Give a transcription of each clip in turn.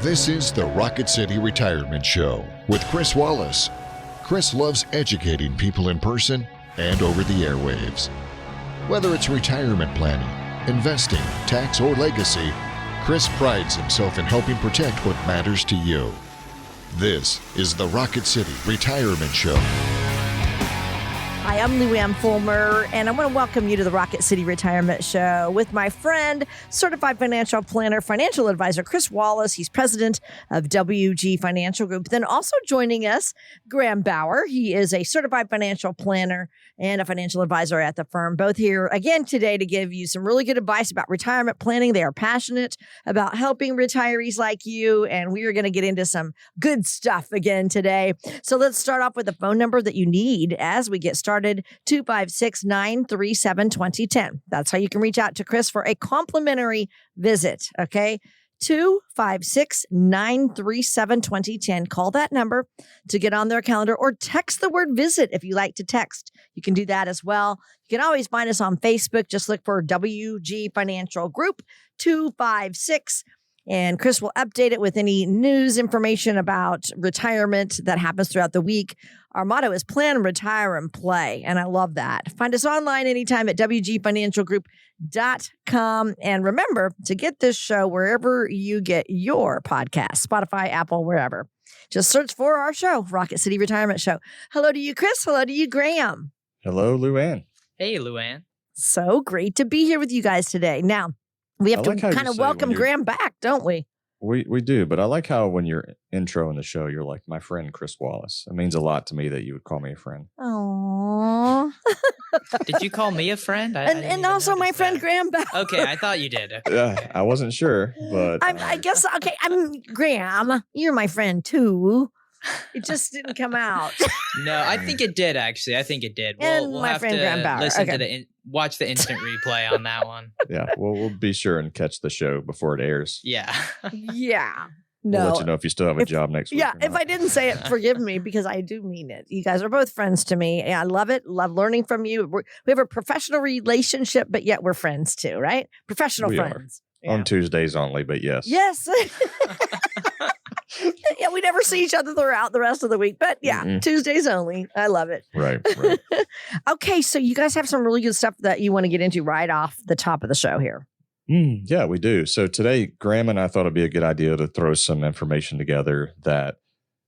This is the Rocket City Retirement Show with Chris Wallace. Chris loves educating people in person and over the airwaves. Whether it's retirement planning, investing, tax, or legacy, Chris prides himself in helping protect what matters to you. This is the Rocket City Retirement Show. Hi, I'm Luann Fulmer, and I want to welcome you to the Rocket City Retirement Show with my friend, certified financial planner, financial advisor, Chris Wallace. He's president of WG Financial Group. Then also joining us, Graham Bauer. He is a certified financial planner and a financial advisor at the firm. Both here again today to give you some really good advice about retirement planning. They are passionate about helping retirees like you, and we are going to get into some good stuff again today. So let's start off with the phone number that you need as we get started. 256-937-2010. That's how you can reach out to Chris for a complimentary visit. Okay. 256-937-2010. Call that number to get on their calendar or text the word visit if you like to text. You can do that as well. You can always find us on Facebook. Just look for WG Financial Group 256. And Chris will update it with any news information about retirement that happens throughout the week. Our motto is plan, retire, and play. And I love that. Find us online anytime at wgfinancialgroup.com. And remember to get this show wherever you get your podcast, Spotify, Apple, wherever. Just search for our show, Rocket City Retirement Show. Hello to you, Chris. Hello to you, Graham. Hello, Luann. Hey, Luann. So great to be here with you guys today. Now, we have to kind of welcome Graham back, don't we? We do, but I like how when you're intro in the show, you're like, my friend, Chris Wallace. It means a lot to me that you would call me a friend. Aww. Did you call me a friend? And also my friend Graham Bauer. Okay, I thought you did. I wasn't sure, but... I guess, okay, I'm Graham. You're my friend too. It just didn't come out. No, I think it did, actually. I think it did. And we'll my have friend to Graham Bauer. listen Okay. to watch the instant replay on that one. Yeah, well, we'll be sure and catch the show before it airs. Yeah. Yeah. We'll No. let you know if you still have a job next week. Yeah, if I didn't say it, forgive me because I do mean it. You guys are both friends to me. And I love it. Love learning from you. We have a professional relationship, but yet we're friends too, right? Professional We friends. are. On Tuesdays only, but yes. Yes. Yeah, we never see each other throughout the rest of the week, but yeah, Tuesdays only. I love it. Right. Okay, so you guys have some really good stuff that you want to get into right off the top of the show here. Yeah, we do. So today, Graham and I thought it'd be a good idea to throw some information together that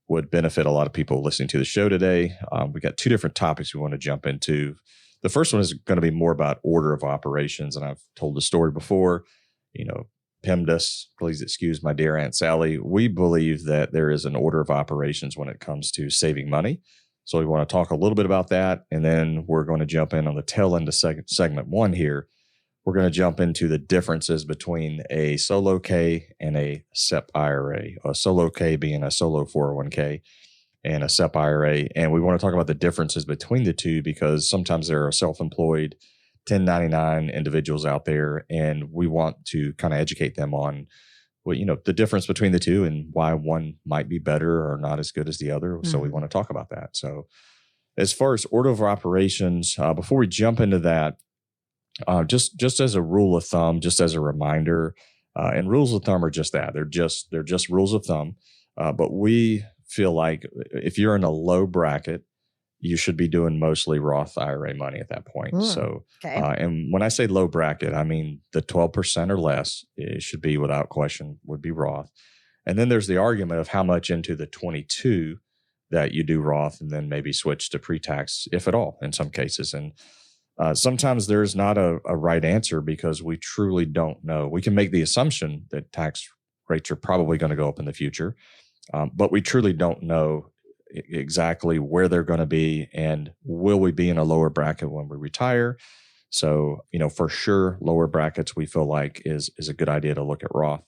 would benefit a lot of people listening to the show today. We got two different topics we want to jump into. The first one is going to be more about order of operations, and I've told the story before. PEMDAS, please excuse my dear Aunt Sally. We believe that there is an order of operations when it comes to saving money. So we want to talk a little bit about that. And then we're going to jump in on the tail end of segment one here. We're going to jump into the differences between a solo K and a SEP IRA, a solo K being a solo 401k and a SEP IRA. And we want to talk about the differences between the two because sometimes there are self-employed 1099 individuals out there, and we want to kind of educate them on the difference between the two and why one might be better or not as good as the other. So we want to talk about that. So as far as order of operations, before we jump into that, just as a rule of thumb, just as a reminder, and rules of thumb are just that. They're just rules of thumb. But we feel like if you're in a low bracket, you should be doing mostly Roth IRA money at that point. So, okay. And when I say low bracket, I mean the 12% or less, it should be without question would be Roth. And then there's the argument of how much into the 22 that you do Roth and then maybe switch to pre-tax, if at all, in some cases. And sometimes there's not a right answer because we truly don't know. We can make the assumption that tax rates are probably going to go up in the future, but we truly don't know exactly where they're going to be and will we be in a lower bracket when we retire. So, for sure, lower brackets we feel like is a good idea to look at Roth,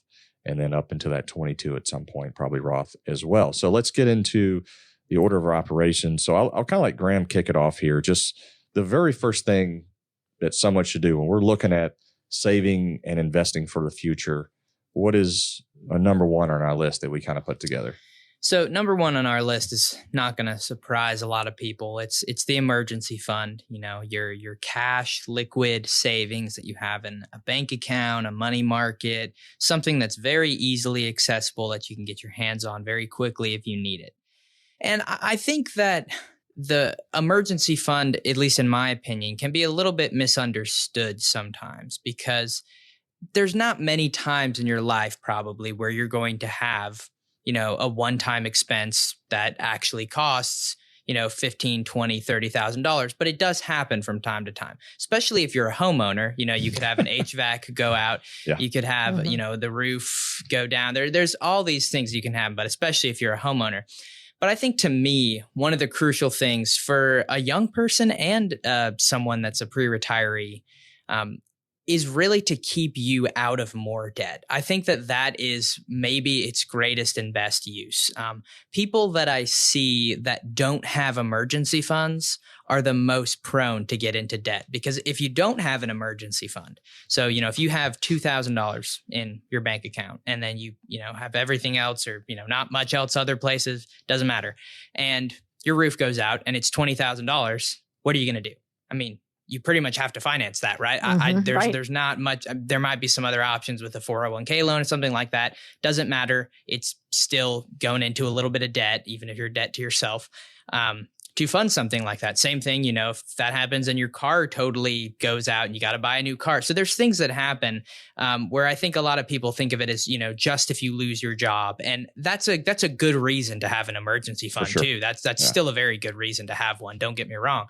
and then up into that 22 at some point, probably Roth as well. So let's get into the order of our operations. So I'll kind of let Graham kick it off here. Just the very first thing that someone should do when we're looking at saving and investing for the future, what is a number one on our list that we kind of put together? So number one on our list is not going to surprise a lot of people. It's the emergency fund, your cash liquid savings that you have in a bank account, a money market, something that's very easily accessible that you can get your hands on very quickly if you need it. And I think that the emergency fund, at least in my opinion, can be a little bit misunderstood sometimes because there's not many times in your life probably where you're going to have a one-time expense that actually costs, $15,000, $20,000, $30,000, but it does happen from time to time, especially if you're a homeowner. You could have an HVAC go out, you could have, the roof go down. There's all these things you can have, but especially if you're a homeowner. But I think to me, one of the crucial things for a young person and someone that's a pre-retiree is really to keep you out of more debt. I think that is maybe its greatest and best use. People that I see that don't have emergency funds are the most prone to get into debt, because if you don't have an emergency fund, so, if you have $2,000 in your bank account and then you have everything else or, not much else other places, doesn't matter, and your roof goes out and it's $20,000, what are you going to do? I mean, you pretty much have to finance that, right? There's not much. There might be some other options with a 401k loan or something like that. Doesn't matter. It's still going into a little bit of debt, even if you're debt to yourself, to fund something like that. Same thing, if that happens and your car totally goes out and you got to buy a new car. So there's things that happen where I think a lot of people think of it as, just if you lose your job. And that's a good reason to have an emergency fund too. That's still a very good reason to have one. Don't get me wrong.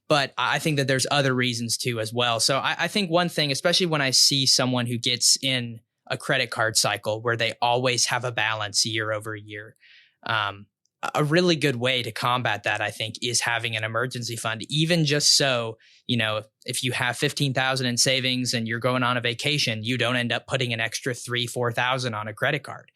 But I think that there's other reasons too as well. So I think one thing, especially when I see someone who gets in a credit card cycle where they always have a balance year over year, a really good way to combat that, I think, is having an emergency fund. Even just so, if you have $15,000 in savings and you're going on a vacation, you don't end up putting an extra $3,000-$4,000 on a credit card.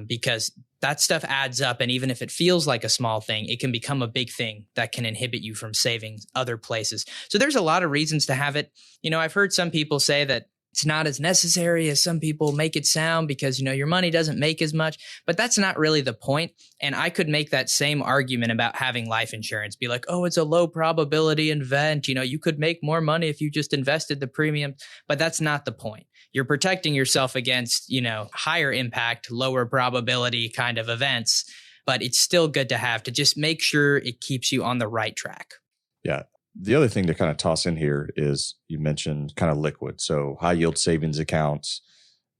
Because that stuff adds up. And even if it feels like a small thing, it can become a big thing that can inhibit you from saving other places. So there's a lot of reasons to have it. I've heard some people say that it's not as necessary as some people make it sound because, your money doesn't make as much, but that's not really the point. And I could make that same argument about having life insurance, be like, oh, it's a low probability event. You could make more money if you just invested the premium, but that's not the point. You're protecting yourself against, higher impact, lower probability kind of events, but it's still good to have to just make sure it keeps you on the right track. Yeah. The other thing to kind of toss in here is you mentioned kind of liquid. So high yield savings accounts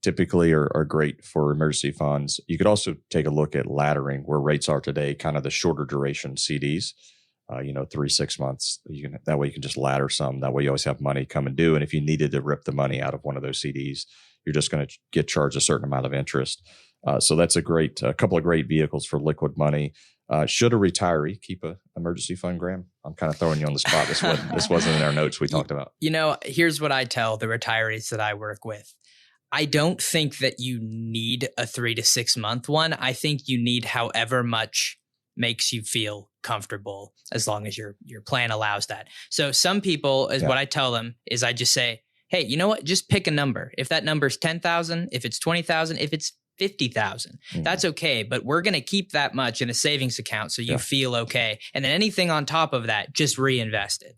typically are great for emergency funds. You could also take a look at laddering where rates are today, kind of the shorter duration CDs. 3-6 months. That way you can just ladder some. That way you always have money come and due. And if you needed to rip the money out of one of those CDs, you're just going to get charged a certain amount of interest. So that's a couple of great vehicles for liquid money. Should a retiree keep an emergency fund, Graham? I'm kind of throwing you on the spot. This wasn't in our notes we talked about. Here's what I tell the retirees that I work with. I don't think that you need a 3 to 6 month one. I think you need however much makes you feel comfortable, as long as your plan allows that. So some people, what I tell them is I just say, hey, you know what? Just pick a number. If that number is 10,000, if it's 20,000, if it's 50,000, that's okay. But we're going to keep that much in a savings account so you feel okay. And then anything on top of that, just reinvest it.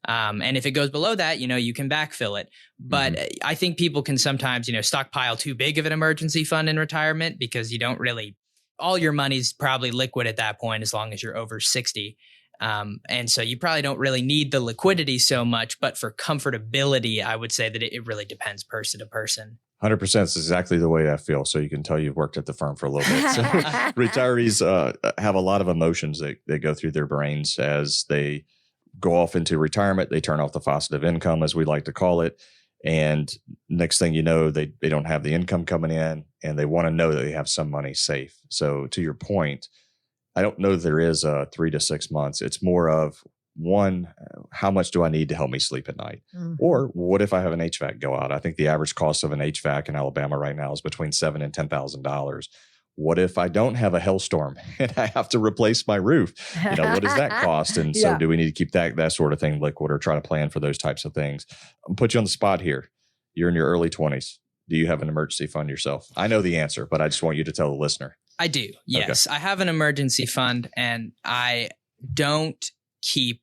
And if it goes below that, you can backfill it. But I think people can sometimes, stockpile too big of an emergency fund in retirement because you don't really, all your money's probably liquid at that point as long as you're over 60. And so you probably don't really need the liquidity so much, but for comfortability, I would say that it really depends person to person. 100% is exactly the way I feel. So you can tell you've worked at the firm for a little bit. So retirees have a lot of emotions that go through their brains as they go off into retirement. They turn off the faucet of income, as we like to call it. And next thing you know, they don't have the income coming in and they want to know that they have some money safe. So to your point, I don't know that there is a 3 to 6 months. It's more of one, how much do I need to help me sleep at night? Or what if I have an HVAC go out? I think the average cost of an HVAC in Alabama right now is between $7,000 and $10,000. What if I don't have a hailstorm and I have to replace my roof? What does that cost? And so do we need to keep that sort of thing liquid or try to plan for those types of things? I'll put you on the spot here. You're in your early 20s. Do you have an emergency fund yourself? I know the answer, but I just want you to tell the listener. I do. Yes. Okay. I have an emergency fund, and I don't keep,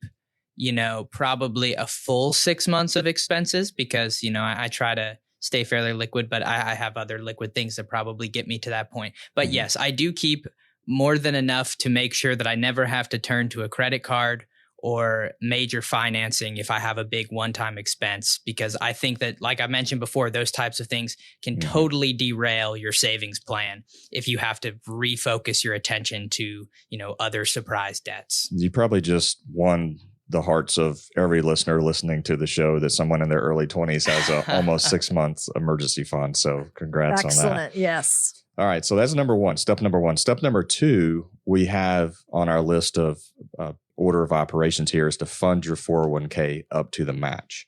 probably a full 6 months of expenses because, I try to stay fairly liquid, but I have other liquid things that probably get me to that point. But yes, I do keep more than enough to make sure that I never have to turn to a credit card or major financing if I have a big one-time expense, because I think that, like I mentioned before, those types of things can totally derail your savings plan if you have to refocus your attention to, other surprise debts. You probably just won the hearts of every listener listening to the show that someone in their early 20s has a almost 6 months emergency fund. So congrats on that. Excellent. Yes. All right. So that's number one. Step number one. Step number two, we have on our list of order of operations here is to fund your 401k up to the match.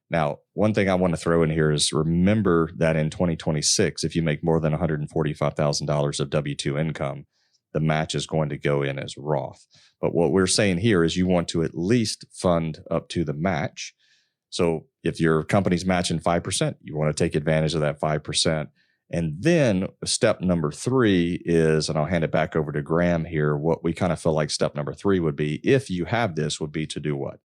Now, one thing I want to throw in here is remember that in 2026, if you make more than $145,000 of W-2 income, the match is going to go in as Roth. But what we're saying here is you want to at least fund up to the match. So if your company's matching 5%, you want to take advantage of that 5%. And then step number three is, and I'll hand it back over to Graham here, what we kind of feel like step number three would be, if you have this, would be to do what?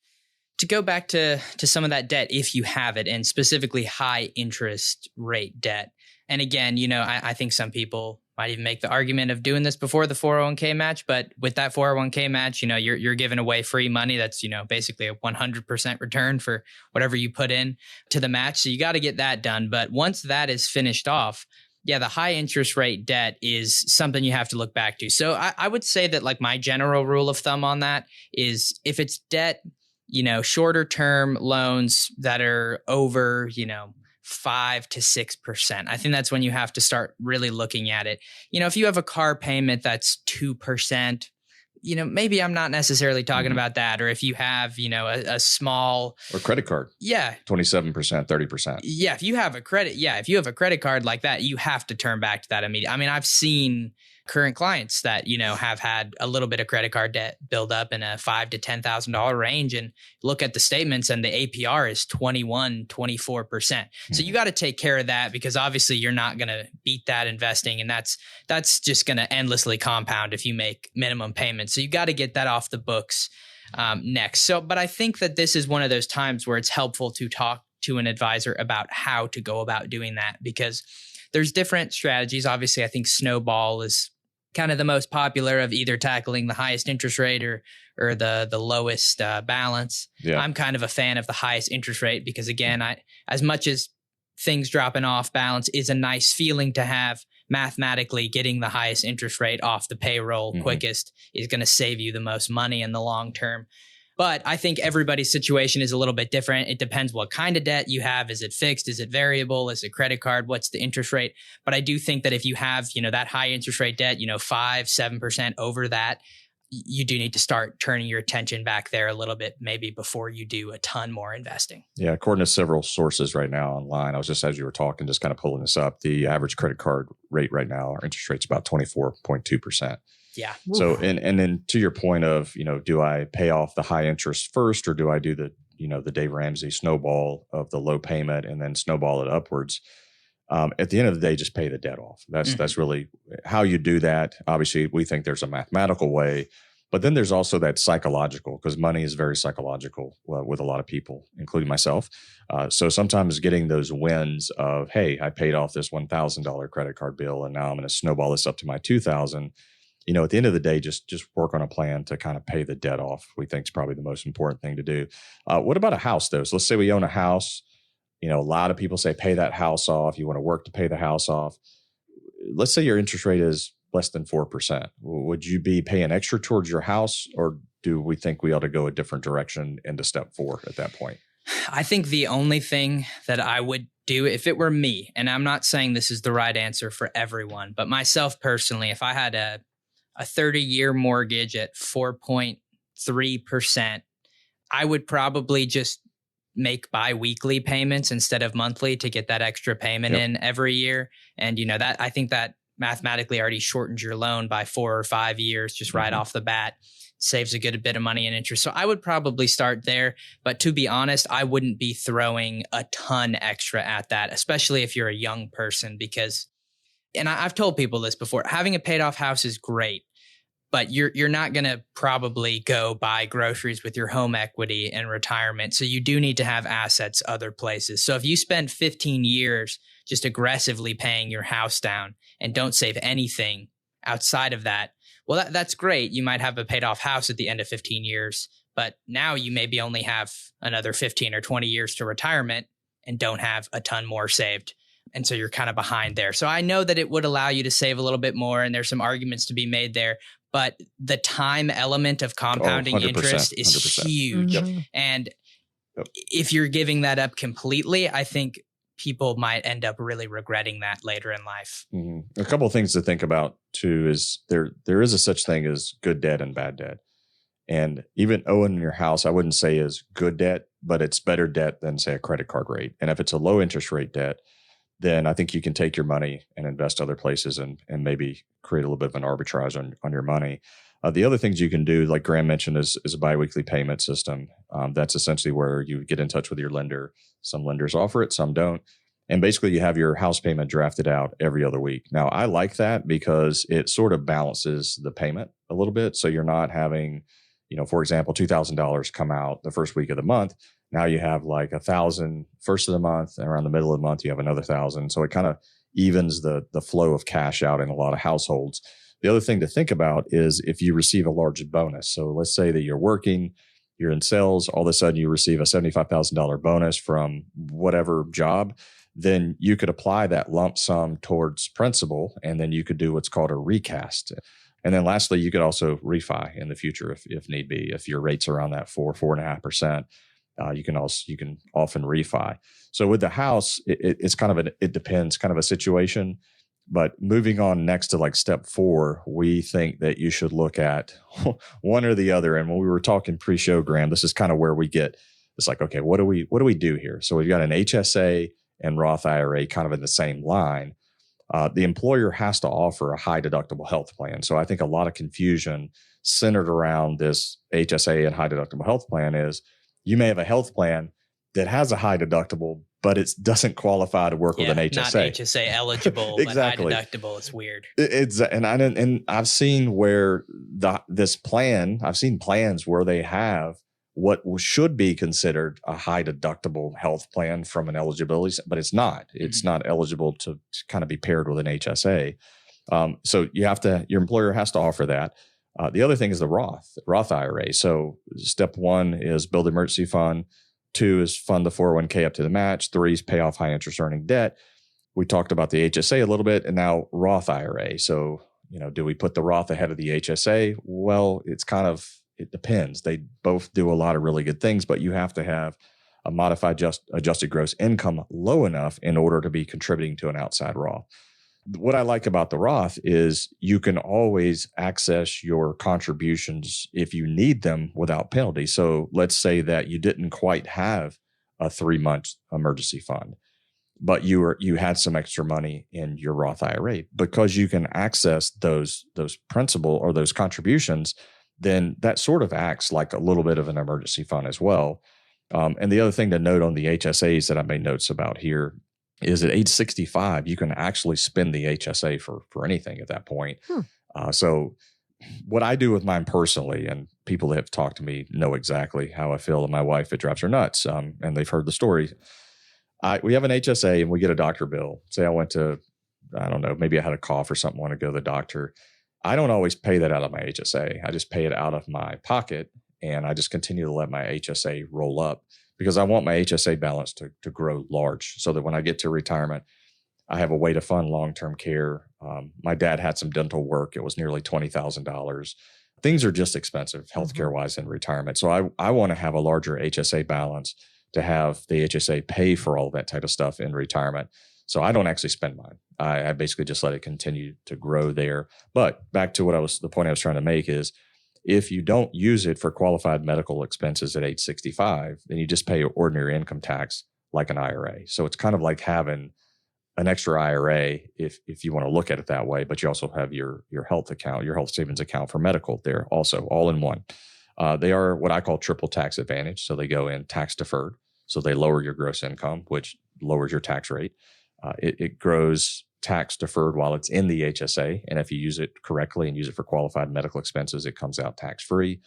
To go back to some of that debt, if you have it, and specifically high interest rate debt. And again, I think some people might even make the argument of doing this before the 401k match, but with that 401k match, you're giving away free money. That's, basically a 100% return for whatever you put in to the match. So you got to get that done. But once that is finished off, the high interest rate debt is something you have to look back to. So I would say that, like, my general rule of thumb on that is if it's debt, shorter term loans that are over, 5 to 6%. I think that's when you have to start really looking at it. If you have a car payment that's 2%, maybe I'm not necessarily talking about that. Or if you have, a small or credit card. Yeah. 27%, 30%. Yeah. If you have a credit card like that, you have to turn back to that immediately. I mean, I've seen current clients that, have had a little bit of credit card debt build up in a $5,000 to $10,000 range, and look at the statements and the APR is 21, 24%. So you got to take care of that, because obviously you're not going to beat that investing. And that's just going to endlessly compound if you make minimum payments. So you got to get that off the books next. So, but I think that this is one of those times where it's helpful to talk to an advisor about how to go about doing that, because there's different strategies. Obviously, I think Snowball is kind of the most popular of either tackling the highest interest rate or the lowest balance. Yeah. I'm kind of a fan of the highest interest rate because, again, as much as things dropping off balance is a nice feeling to have, mathematically getting the highest interest rate off the payroll quickest is going to save you the most money in the long term. But I think everybody's situation is a little bit different. It depends what kind of debt you have. Is it fixed? Is it variable? Is it credit card? What's the interest rate? But I do think that if you have, that high interest rate debt, 5-7% over that, you do need to start turning your attention back there a little bit, maybe before you do a ton more investing. Yeah. According to several sources right now online, I was just, as you were talking, just kind of pulling this up, the average credit card rate right now, our interest rate's about 24.2%. Yeah. So, and then to your point of, do I pay off the high interest first, or do I do the, the Dave Ramsey snowball of the low payment and then snowball it upwards? At the end of the day, just pay the debt off. That's really how you do that. Obviously, we think there's a mathematical way, but then there's also that psychological, because money is very psychological with a lot of people, including myself. So sometimes getting those wins of, hey, I paid off this $1,000 credit card bill, and now I'm going to snowball this up to my $2,000. At the end of the day, just work on a plan to kind of pay the debt off. We think is probably the most important thing to do. What about a house, though? So let's say we own a house. A lot of people say pay that house off. You want to work to pay the house off. Let's say your interest rate is less than 4%. Would you be paying extra towards your house, or do we think we ought to go a different direction into step 4 at that point? I think the only thing that I would do if it were me, and I'm not saying this is the right answer for everyone, but myself personally, if I had a 30-year mortgage at 4.3%, I would probably just make biweekly payments instead of monthly to get that extra payment in every year. And, that I think that mathematically already shortens your loan by 4 or 5 years just right off the bat. Saves a good bit of money in interest. So I would probably start there. But to be honest, I wouldn't be throwing a ton extra at that, especially if you're a young person, because and I've told people this before, having a paid off house is great, but you're not going to probably go buy groceries with your home equity in retirement. So you do need to have assets other places. So if you spend 15 years just aggressively paying your house down and don't save anything outside of that, well, that's great. You might have a paid off house at the end of 15 years, but now you maybe only have another 15 or 20 years to retirement and don't have a ton more saved. And so you're kind of behind there. So I know that it would allow you to save a little bit more, and there's some arguments to be made there. But the time element of compounding 100%, interest is 100%. huge. Mhm. And if you're giving that up completely, I think people might end up really regretting that later in life. A couple of things to think about too is there is a such thing as good debt and bad debt. And even owning your house, I wouldn't say is good debt, but it's better debt than, say, a credit card rate. And if it's a low interest rate debt, then I think you can take your money and invest other places and maybe create a little bit of an arbitrage on your money. The other things you can do, like Graham mentioned, is a biweekly payment system. That's essentially where you get in touch with your lender. Some lenders offer it, some don't. And basically you have your house payment drafted out every other week. Now, I like that because it sort of balances the payment a little bit. So you're not having, for example, $2,000 come out the first week of the month. Now you have like $1,000 first of the month, and around the middle of the month, you have another $1,000. So it kind of evens the flow of cash out in a lot of households. The other thing to think about is if you receive a large bonus. So let's say that you're working, you're in sales, all of a sudden you receive a $75,000 bonus from whatever job, then you could apply that lump sum towards principal, and then you could do what's called a recast. And then lastly, you could also refi in the future if need be. If your rates are around that 4.5%, you can often refi. So with the house, it's kind of it depends, kind of a situation. But moving on next to like step 4, we think that you should look at one or the other. And when we were talking pre-show, Graham, this is kind of where we get, it's like, okay, what do we do here? So we've got an HSA and Roth IRA kind of in the same line. The employer has to offer a high deductible health plan. So I think a lot of confusion centered around this HSA and high deductible health plan is you may have a health plan that has a high deductible, but it doesn't qualify to work with an HSA. Not HSA eligible, Exactly. but high deductible. It's weird. And I've seen where I've seen plans where they have what should be considered a high deductible health plan from an eligibility, but it's not. It's not eligible to kind of be paired with an HSA. So your employer has to offer that. The other thing is the Roth IRA. So step 1 is build emergency fund. 2 is fund the 401k up to the match. 3 is pay off high interest earning debt. We talked about the HSA a little bit, and now Roth IRA. So, do we put the Roth ahead of the HSA? Well, it depends. They both do a lot of really good things, but you have to have a modified adjusted gross income low enough in order to be contributing to an outside Roth. What I like about the Roth is you can always access your contributions if you need them without penalty. So let's say that you didn't quite have a 3-month emergency fund, but you had some extra money in your Roth IRA. Because you can access those principal or those contributions, then that sort of acts like a little bit of an emergency fund as well. And the other thing to note on the HSAs that I made notes about here is at age 65, you can actually spend the HSA for anything at that point. So what I do with mine personally, and people that have talked to me know exactly how I feel, and my wife, it drives her nuts, and they've heard the story. We have an HSA and we get a doctor bill. Say I went to, I don't know, maybe I had a cough or something, want to go to the doctor. I don't always pay that out of my HSA. I just pay it out of my pocket, and I just continue to let my HSA roll up because I want my HSA balance to grow large so that when I get to retirement, I have a way to fund long-term care. My dad had some dental work. It was nearly $20,000. Things are just expensive healthcare-wise in retirement. So I want to have a larger HSA balance to have the HSA pay for all that type of stuff in retirement. So I don't actually spend mine. I basically just let it continue to grow there. But back to the point I was trying to make is, if you don't use it for qualified medical expenses at age 65, then you just pay your ordinary income tax like an IRA. So it's kind of like having an extra IRA if you want to look at it that way, but you also have your health account, your health savings account for medical there also, all in one. They are what I call triple tax advantage. So they go in tax deferred. So they lower your gross income, which lowers your tax rate. It grows tax deferred while it's in the HSA. And if you use it correctly and use it for qualified medical expenses, it comes out tax free.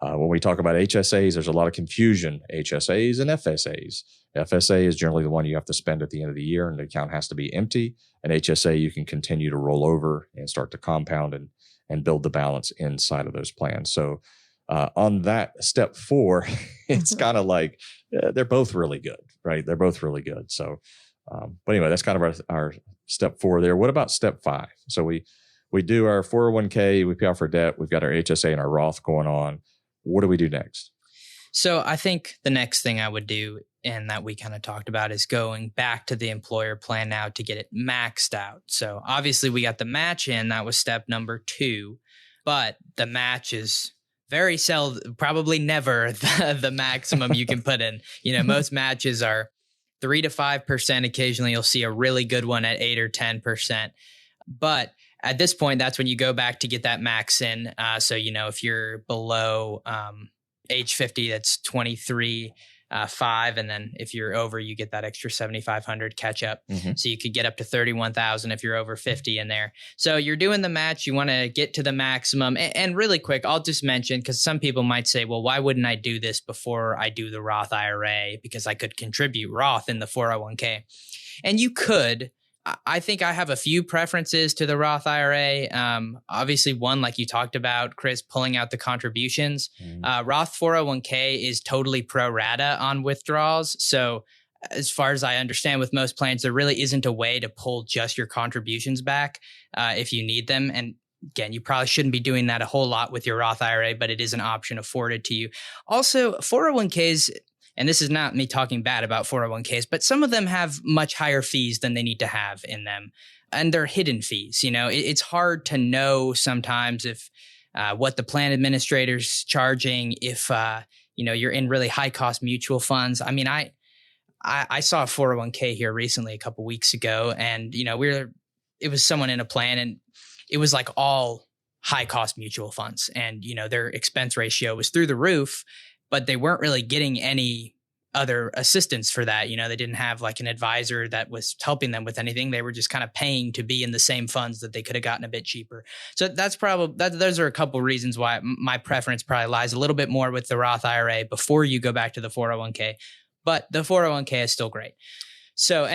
When we talk about HSAs, there's a lot of confusion. HSAs and FSAs. FSA is generally the one you have to spend at the end of the year, and the account has to be empty. An HSA, you can continue to roll over and start to compound and build the balance inside of those plans. So on that step 4, it's kind of like they're both really good, right? They're both really good. So, but anyway, that's kind of our step 4 there. What about step 5? So we do our 401k, we pay off our debt, we've got our HSA and our Roth going on. What do we do next? So I think the next thing I would do, and that we kind of talked about, is going back to the employer plan now to get it maxed out. So obviously we got the match in. That was step number 2. But the match is very seldom, probably never the maximum you can put in. Most matches are 3 to 5%. Occasionally you'll see a really good one at 8 or 10%. But at this point, that's when you go back to get that max in. So, if you're below age 50, that's 23.5. And then if you're over, you get that extra 7,500 catch up. Mm-hmm. So you could get up to 31,000 if you're over 50 in there. So you're doing the match. You want to get to the maximum. And really quick, I'll just mention, because some people might say, well, why wouldn't I do this before I do the Roth IRA? Because I could contribute Roth in the 401k. And you could. I think I have a few preferences to the Roth IRA. Obviously, one, like you talked about, Chris, pulling out the contributions. Roth 401k is totally pro rata on withdrawals. So as far as I understand, with most plans, there really isn't a way to pull just your contributions back if you need them. And again, you probably shouldn't be doing that a whole lot with your Roth IRA, but it is an option afforded to you. Also, 401ks, and this is not me talking bad about 401ks, but some of them have much higher fees than they need to have in them. And they're hidden fees. It's hard to know sometimes if what the plan administrator's charging, if, you're in really high cost mutual funds. I mean, I saw a 401k here recently a couple weeks ago, and, it was someone in a plan, and it was like all high cost mutual funds. And, their expense ratio was through the roof, but they weren't really getting any other assistance for that. They didn't have like an advisor that was helping them with anything. They were just kind of paying to be in the same funds that they could have gotten a bit cheaper. So that's those are a couple reasons why my preference probably lies a little bit more with the Roth IRA before you go back to the 401k. But the 401k is still great. So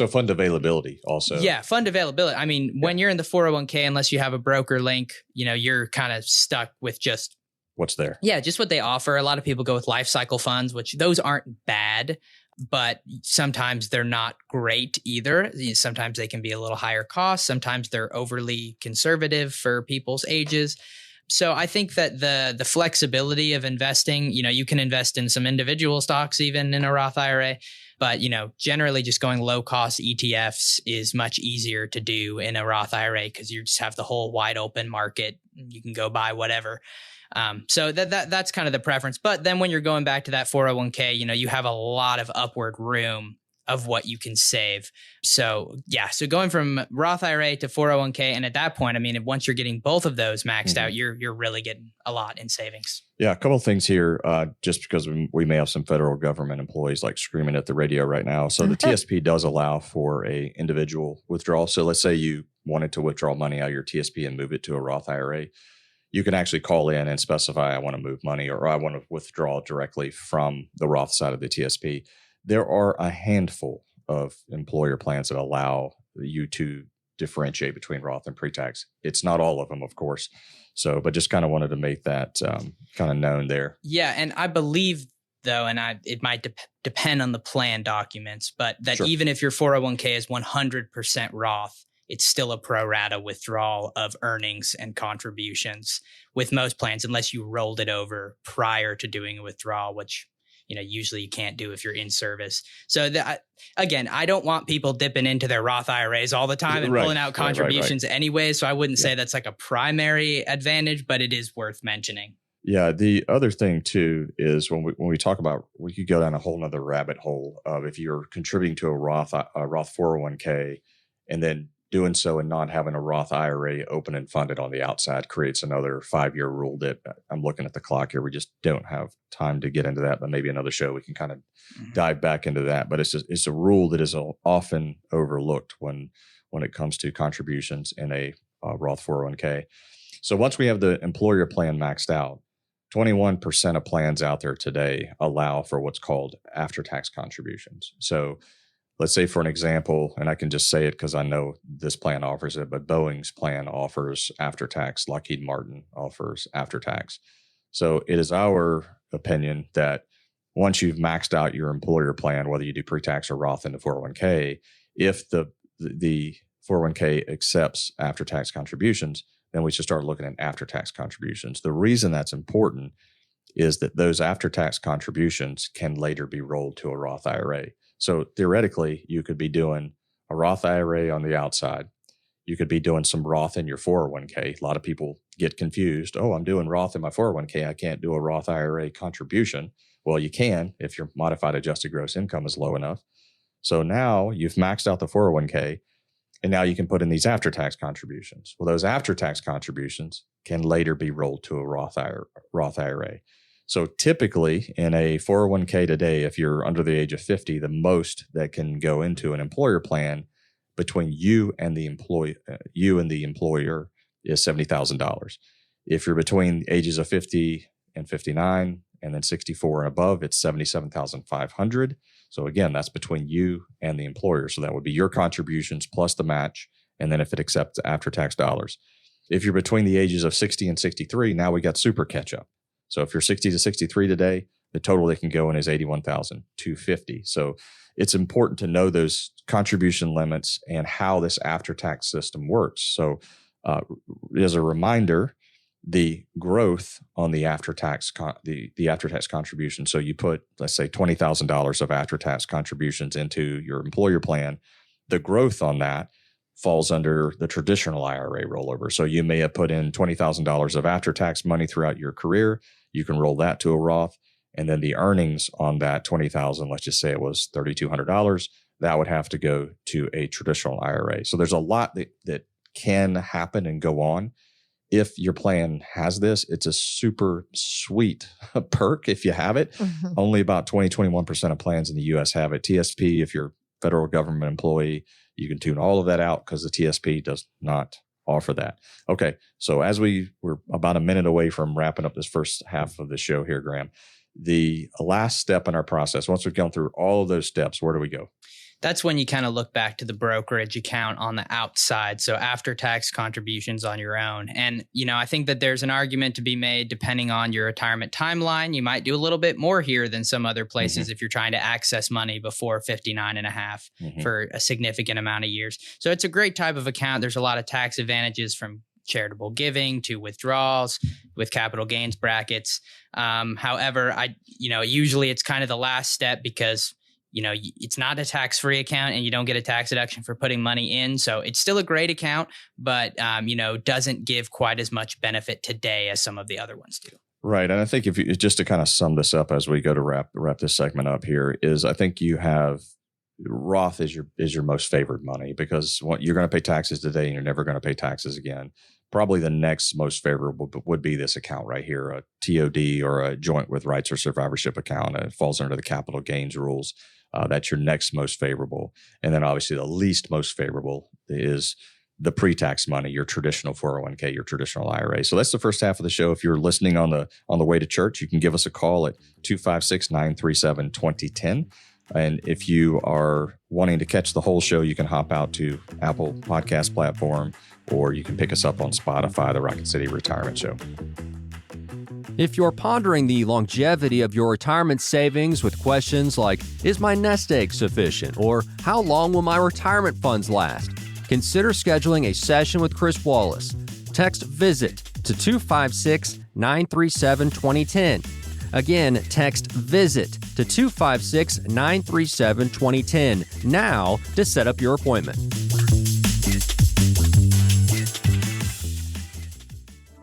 fund availability also. Yeah, fund availability. I mean, when you're in the 401k, unless you have a broker link, you're kind of stuck with just what's there. Yeah, just what they offer. A lot of people go with life cycle funds, which those aren't bad, but sometimes they're not great either. Sometimes they can be a little higher cost. Sometimes they're overly conservative for people's ages. So I think that the flexibility of investing, you can invest in some individual stocks even in a Roth IRA, but generally just going low cost ETFs is much easier to do in a Roth IRA because you just have the whole wide open market. You can go buy whatever. So that's kind of the preference. But then when you're going back to that 401k, you have a lot of upward room of what you can save. So going from Roth IRA to 401k. And at that point, I mean, once you're getting both of those maxed out, you're really getting a lot in savings. Yeah. A couple of things here, just because we may have some federal government employees like screaming at the radio right now. So the TSP does allow for a individual withdrawal. So let's say you wanted to withdraw money out of your TSP and move it to a Roth IRA. You can actually call in and specify, I want to move money or I want to withdraw directly from the Roth side of the TSP. There are a handful of employer plans that allow you to differentiate between Roth and pre-tax. It's not all of them, of course. So, but just kind of wanted to make that kind of known there. Yeah. And I believe though, and it might depend on the plan documents, but that even if your 401k is 100% Roth, it's still a pro rata withdrawal of earnings and contributions with most plans, unless you rolled it over prior to doing a withdrawal, which, usually you can't do if you're in service. So again, I don't want people dipping into their Roth IRAs all the time and pulling out contributions anyway. So I wouldn't say that's like a primary advantage, but it is worth mentioning. Yeah. The other thing too is when we talk about, we could go down a whole nother rabbit hole of if you're contributing to a Roth 401k and then doing so and not having a Roth IRA open and funded on the outside creates another 5-year rule that I'm looking at the clock here. We just don't have time to get into that, but maybe another show we can kind of dive back into that. But it's a rule that is often overlooked when it comes to contributions in a Roth 401k. So once we have the employer plan maxed out, 21% of plans out there today allow for what's called after-tax contributions. So let's say, for an example, and I can just say it because I know this plan offers it, but Boeing's plan offers after-tax. Lockheed Martin offers after-tax. So it is our opinion that once you've maxed out your employer plan, whether you do pre-tax or Roth in the 401k, if the 401k accepts after-tax contributions, then we should start looking at after-tax contributions. The reason that's important is that those after-tax contributions can later be rolled to a Roth IRA. So theoretically, you could be doing a Roth IRA on the outside. You could be doing some Roth in your 401k. A lot of people get confused. Oh, I'm doing Roth in my 401k. I can't do a Roth IRA contribution. Well, you can if your modified adjusted gross income is low enough. So now you've maxed out the 401k, and now you can put in these after-tax contributions. Well, those after-tax contributions can later be rolled to a Roth IRA. So typically in a 401k today, if you're under the age of 50, the most that can go into an employer plan between you and the employer is $70,000. If you're between ages of 50 and 59 and then 64 and above, it's $77,500. So again, that's between you and the employer. So that would be your contributions plus the match. And then if it accepts after-tax dollars. If you're between the ages of 60 and 63, now we got super catch-up. So if you're 60 to 63 today, the total they can go in is $81,250. So it's important to know those contribution limits and how this after-tax system works. So as a reminder, the growth on the after-tax the after-tax contribution. So you put, let's say, $20,000 of after-tax contributions into your employer plan. The growth on that falls under the traditional IRA rollover. So you may have put in $20,000 of after-tax money throughout your career. You can roll that to a Roth, and then the earnings on that $20,000, let's just say it was $3,200, that would have to go to a traditional IRA. So there's a lot that can happen and go on. If your plan has this, it's a super sweet perk if you have it. Mm-hmm. Only about 21% of plans in the U.S. have it. TSP, if you're a federal government employee, you can tune all of that out because the TSP does not offer that. Okay, so as we're about a minute away from wrapping up this first half of the show here, Graham, the last step in our process, once we've gone through all of those steps, where do we go? That's when you kind of look back to the brokerage account on the outside. So after tax contributions on your own. And, I think that there's an argument to be made depending on your retirement timeline. You might do a little bit more here than some other places if you're trying to access money before 59 and a half for a significant amount of years. So it's a great type of account. There's a lot of tax advantages from charitable giving to withdrawals with capital gains brackets. However, usually it's kind of the last step because it's not a tax-free account and you don't get a tax deduction for putting money in. So it's still a great account, but, doesn't give quite as much benefit today as some of the other ones do. Right. And I think just to kind of sum this up as we go to wrap this segment up here is I think you have Roth is your most favored money because you're going to pay taxes today and you're never going to pay taxes again. Probably the next most favorable would be this account right here, a TOD or a joint with rights or survivorship account. It falls under the capital gains rules. That's your next most favorable. And then obviously the least most favorable is the pre-tax money, your traditional 401k, your traditional IRA. So that's the first half of the show. If you're listening on the way to church, you can give us a call at 256-937-2010. And if you are wanting to catch the whole show, you can hop out to Apple Podcast platform, or you can pick us up on Spotify, the Rocket City Retirement Show. If you're pondering the longevity of your retirement savings with questions like, is my nest egg sufficient? Or how long will my retirement funds last? Consider scheduling a session with Chris Wallace. Text VISIT to 256-937-2010. Again, text VISIT to 256-937-2010 now to set up your appointment.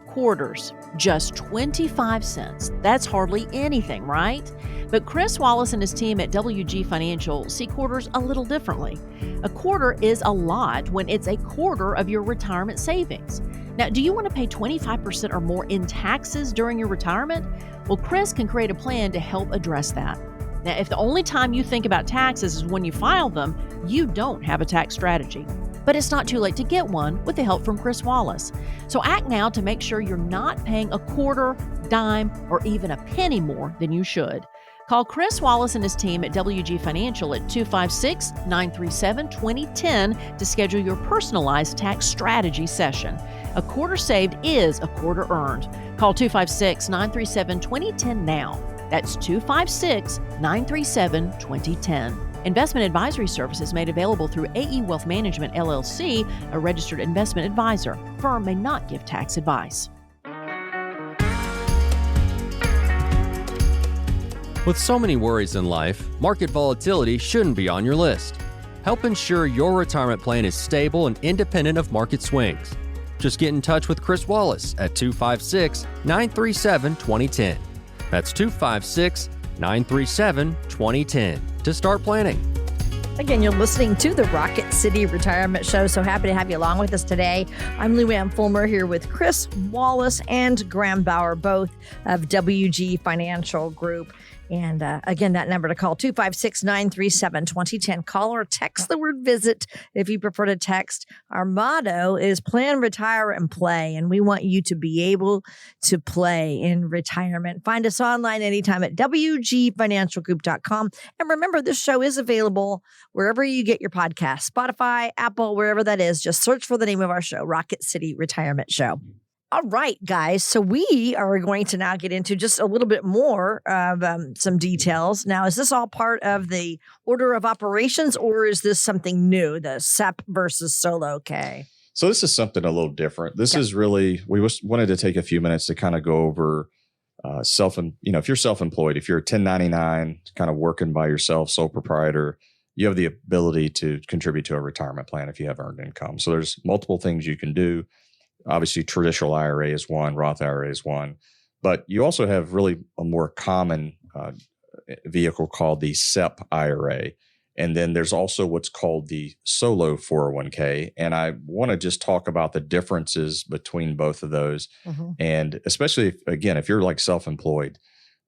Quarters, just 25 cents. That's hardly anything, right? But Chris Wallace and his team at WG Financial see quarters a little differently. A quarter is a lot when it's a quarter of your retirement savings. Now, do you want to pay 25% or more in taxes during your retirement? Well, Chris can create a plan to help address that. Now, if the only time you think about taxes is when you file them, you don't have a tax strategy. But it's not too late to get one with the help from Chris Wallace. So act now to make sure you're not paying a quarter, dime, or even a penny more than you should. Call Chris Wallace and his team at WG Financial at 256-937-2010 to schedule your personalized tax strategy session. A quarter saved is a quarter earned. Call 256-937-2010 now. That's 256-937-2010. Investment advisory services made available through AE Wealth Management, LLC, a registered investment advisor. Firm may not give tax advice. With so many worries in life, market volatility shouldn't be on your list. Help ensure your retirement plan is stable and independent of market swings. Just get in touch with Chris Wallace at 256-937-2010. That's 256-937-2010 to start planning. Again, you're listening to the Rocket City Retirement Show. So happy to have you along with us today. I'm Lou Ann Fulmer here with Chris Wallace and Graham Bauer, both of WG Financial Group. And again, that number to call, 256-937-2010. Call or text the word visit if you prefer to text. Our motto is plan, retire, and play. And we want you to be able to play in retirement. Find us online anytime at wgfinancialgroup.com. And remember, this show is available wherever you get your podcast, Spotify, Apple, wherever that is. Just search for the name of our show, Rocket City Retirement Show. All right, guys. So we are going to now get into just a little bit more of some details. Now, is this all part of the order of operations, or is this something new, the SEP versus solo K? So this is something a little different. This is really, wanted to take a few minutes to kind of go over if you're self-employed, if you're a 1099, kind of working by yourself, sole proprietor, you have the ability to contribute to a retirement plan if you have earned income. So there's multiple things you can do. Obviously, traditional IRA is one, Roth IRA is one, but you also have really a more common vehicle called the SEP IRA. And then there's also what's called the solo 401k. And I want to just talk about the differences between both of those. Mm-hmm. And especially, if you're like self-employed,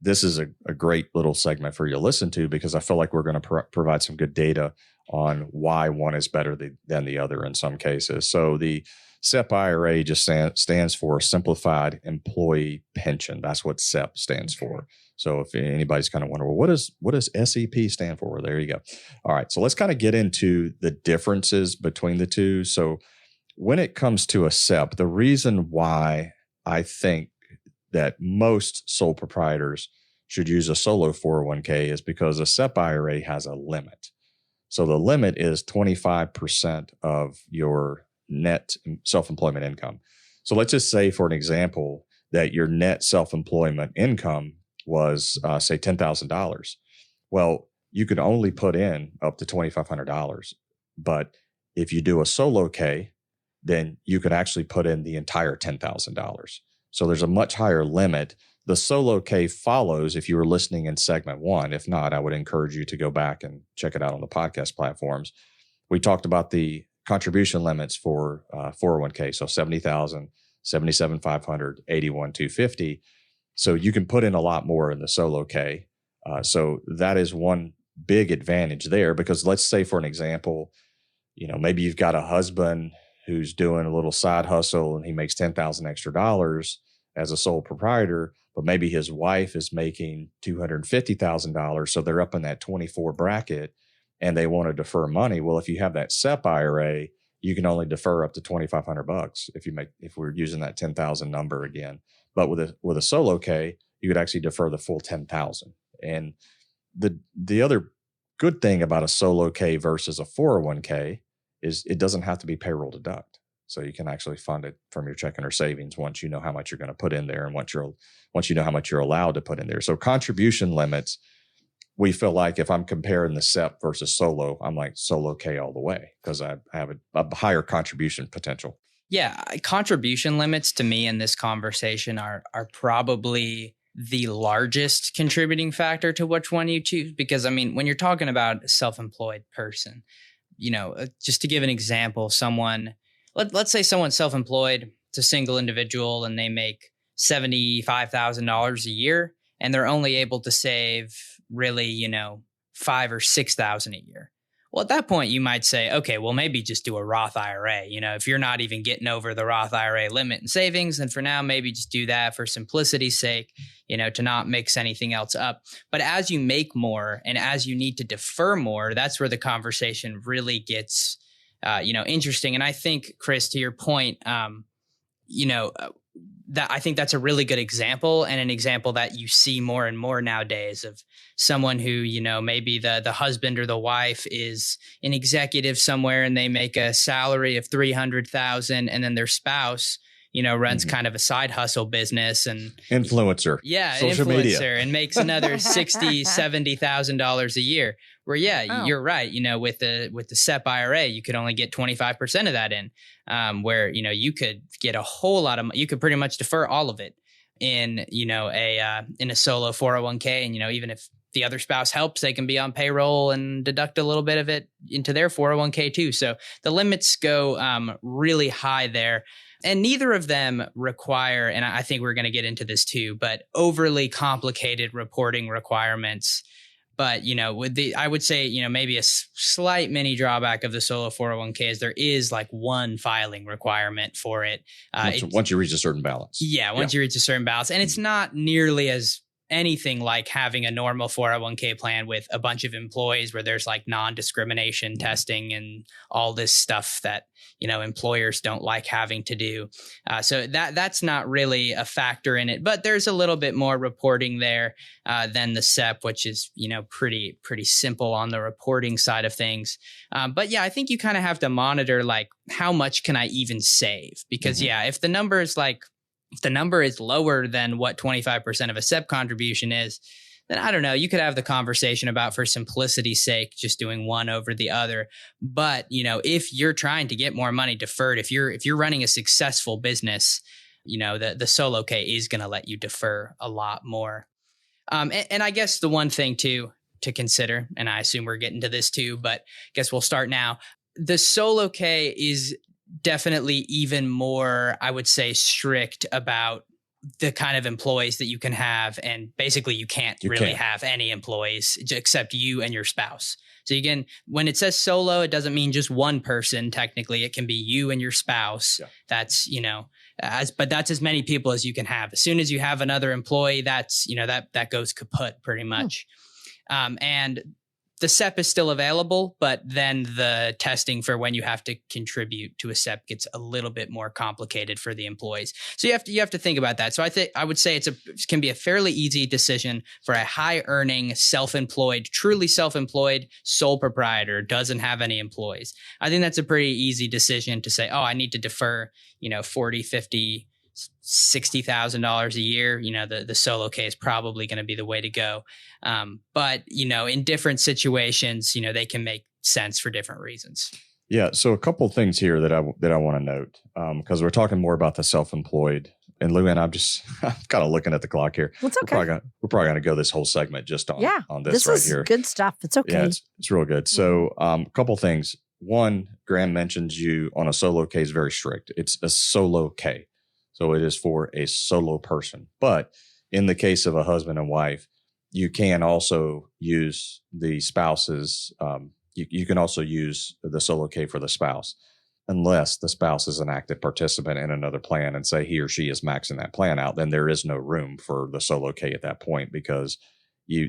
this is a great little segment for you to listen to, because I feel like we're going to provide some good data on why one is better than the other in some cases. So the SEP IRA just stands for Simplified Employee Pension. That's what SEP stands for. So if anybody's kind of wondering, well, what does SEP stand for? Well, there you go. All right. So let's kind of get into the differences between the two. So when it comes to a SEP, the reason why I think that most sole proprietors should use a solo 401k is because a SEP IRA has a limit. So the limit is 25% of your net self-employment income. So let's just say, for an example, that your net self-employment income was, say, $10,000. Well, you could only put in up to $2,500. But if you do a solo K, then you could actually put in the entire $10,000. So there's a much higher limit. The solo K follows if you were listening in segment 1. If not, I would encourage you to go back and check it out on the podcast platforms. We talked about the contribution limits for 401k. So 70,000, 77,500, 81,250. So you can put in a lot more in the solo K. So that is one big advantage there, because let's say, for an example, maybe you've got a husband who's doing a little side hustle and he makes $10,000 extra as a sole proprietor, but maybe his wife is making $250,000. So they're up in that 24 bracket. And they want to defer money. Well, if you have that SEP IRA, you can only defer up to $2,500 if we're using that 10,000 number again. But with a solo K, you could actually defer the full 10,000. And the other good thing about a solo K versus a 401k is it doesn't have to be payroll deduct. So you can actually fund it from your checking or savings once you know how much you're going to put in there, and once you know how much you're allowed to put in there. So contribution limits, we feel like if I'm comparing the SEP versus solo, I'm like solo K all the way, because I have a higher contribution potential. Yeah, contribution limits to me in this conversation are probably the largest contributing factor to which one you choose. Because I mean, when you're talking about a self-employed person, just to give an example, let's say someone's self-employed, it's a single individual, and they make $75,000 a year, and they're only able to save really, $5,000 or $6,000 a year. Well, at that point, you might say, okay, well, maybe just do a Roth IRA. If you're not even getting over the Roth IRA limit in savings, then for now, maybe just do that for simplicity's sake, to not mix anything else up. But as you make more and as you need to defer more, that's where the conversation really gets, interesting. And I think, Cris, to your point, that I think that's a really good example, and an example that you see more and more nowadays of someone who, maybe the husband or the wife is an executive somewhere and they make a salary of $300,000, and then their spouse, runs kind of a side hustle business and influencer. Yeah. Social influencer media. And makes another $60,000, $70,000 a year. Where, you're right. With the SEP IRA, you could only get 25% of that in, where, you could get a whole lot of, you could pretty much defer all of it in, in a solo 401k. And, even if the other spouse helps, they can be on payroll and deduct a little bit of it into their 401k too. So the limits go really high there. And neither of them require, and I think we're going to get into this too, but overly complicated reporting requirements. But, I would say, maybe a slight mini drawback of the solo 401k is there is like one filing requirement for it. Once you reach a certain balance. Yeah, once you reach a certain balance. And it's not nearly as anything like having a normal 401k plan with a bunch of employees where there's like non-discrimination testing and all this stuff that, employers don't like having to do. So that's not really a factor in it, but there's a little bit more reporting there than the SEP, which is, pretty simple on the reporting side of things. But yeah, I think you kind of have to monitor like how much can I even save? Because if the number is lower than what 25% of a SEP contribution is, then I don't know, you could have the conversation about, for simplicity's sake, just doing one over the other. But, if you're trying to get more money deferred, if you're running a successful business, the solo K is going to let you defer a lot more. And I guess the one thing too to consider, and I assume we're getting to this too, but I guess we'll start now. The solo K is definitely even more, I would say, strict about the kind of employees that you can have. And basically you can't have any employees except you and your spouse. So when it says solo, it doesn't mean just one person. Technically, it can be you and your spouse. Yeah. That's, but that's as many people as you can have. As soon as you have another employee, that's, that goes kaput pretty much. And the SEP is still available, but then the testing for when you have to contribute to a SEP gets a little bit more complicated for the employees. So you have to think about that. So I would say it can be a fairly easy decision for a high earning, truly self-employed sole proprietor doesn't have any employees. I think that's a pretty easy decision to say, oh, I need to defer, $40,000, $50,000, $60,000 a year. The solo K is probably going to be the way to go. But in different situations, they can make sense for different reasons. Yeah. So a couple of things here that I want to note, because we're talking more about the self-employed. And Luann, I'm kind of looking at the clock here. It's okay. We're probably going to go this whole segment just on this right here. Good stuff. It's okay. Yeah, it's real good. So a couple things. One, Graham mentions you on a solo K is very strict. It's a solo K. So it is for a solo person. But in the case of a husband and wife, you can also use the spouse's, you can also use the solo K for the spouse, unless the spouse is an active participant in another plan and say he or she is maxing that plan out, then there is no room for the solo K at that point, because